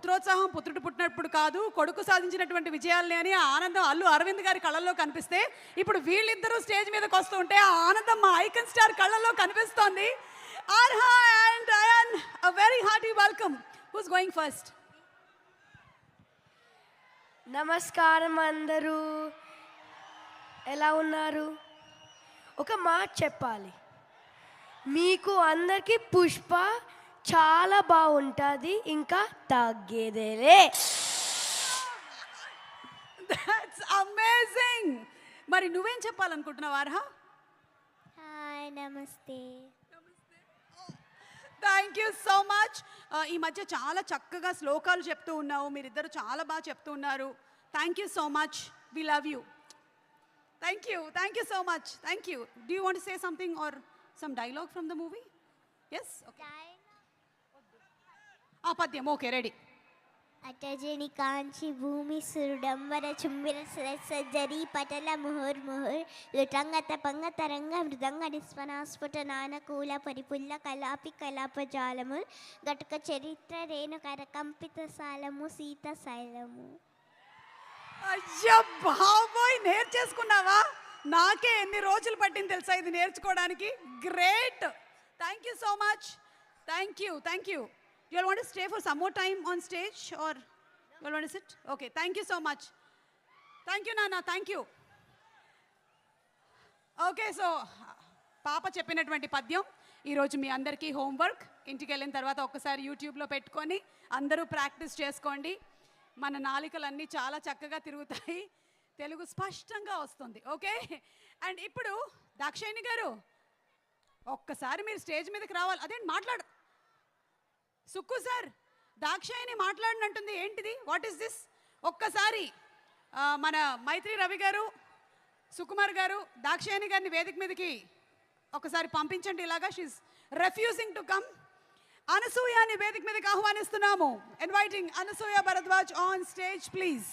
పుత్రోత్సాహం పుత్రుడు పుట్టినప్పుడు కాదు, కొడుకు సాధించినటువంటి విజయాల్ని అని ఆ ఆనందం అల్లు అరవింద్ గారి కళ్ళల్లో కనిపిస్తే ఇప్పుడు వీళ్ళిద్దరూ స్టేజ్ మీదకి వస్తూ ఉంటే ఆ ఆనందం మా ఐకన్ స్టార్ కళ్ళల్లో కనిపిస్తోంది. Arha and Ayaan, a very hearty welcome. Who's going first? నమస్కారం అందరూ, ఎలా ఉన్నారు? ఒక మాట చెప్పాలి, మీకు అందరికీ పుష్ప చాలా బాగుంటుంది, ఇంకా తగ్గేదేలే. That's amazing. మరి నువ్వేం చెప్పాలనుకుంటున్నావు ఆర్హా? హాయ్, నమస్తే. Thank you so much. ఈ మధ్య చాలా చక్కగా శ్లోకాలు చెప్తూ ఉన్నావు, మీరిద్దరు చాలా బాగా చెప్తూ ఉన్నారు. Thank you so much, we love you. Thank you so much. Thank you. Do you want to say something or some dialogue from the movie? Yes, okay. ఆ పద్యం ఓకే, రెడీ. అటజని కాంచి భూమి సురుడంబర చుంబిర సజ్జరి పటల ముహుర్ ముహుర్ లుటంగ తపంగ తరంగ మృదంగ నిస్వనాస్ఫుట నానకూల పరిపుల్ల కలాపి కలాపజాలము గటుక చరిత్ర రేణు కరకంపిత సాలము సీత శైలము. అయ్యా బాబోయ్, నేర్చేసుకున్నావా? నాకే ఎన్ని రోజులు పట్టింది తెలుసా ఇది నేర్చుకోవడానికి. Great, thank you so much. Thank you. You all want to stay for some more time on stage or you all want to sit? Okay, thank you so much. Thank you, Nana, thank you. Okay, so పాప చెప్పినటువంటి పద్యం ఈరోజు మీ అందరికీ homework. ఇంటికి వెళ్ళిన తర్వాత ఒక్కసారి యూట్యూబ్లో పెట్టుకొని అందరూ ప్రాక్టీస్ చేసుకోండి. మన నాలికలన్నీ చాలా చక్కగా తిరుగుతాయి, తెలుగు స్పష్టంగా వస్తుంది. ఓకే, అండ్ ఇప్పుడు దాక్షాయిని గారు ఒక్కసారి మీరు స్టేజ్ మీదకి రావాలి. అదేంటి మాట్లాడు సుక్కు సార్, దాక్షాయిని మాట్లాడినట్టుంది, ఏంటిది? What is this? ఒక్కసారి మన మైత్రి రవి గారు, సుకుమార్ గారు దాక్షాయిని గారిని వేదిక మీదకి ఒకసారి పంపించండి. ఇలాగా షీఈస్ రెఫ్యూజింగ్ టు కమ్. అనసూయని వేదిక మీదకి ఆహ్వానిస్తున్నాము. Inviting Anasuya Bharadwaj on stage please.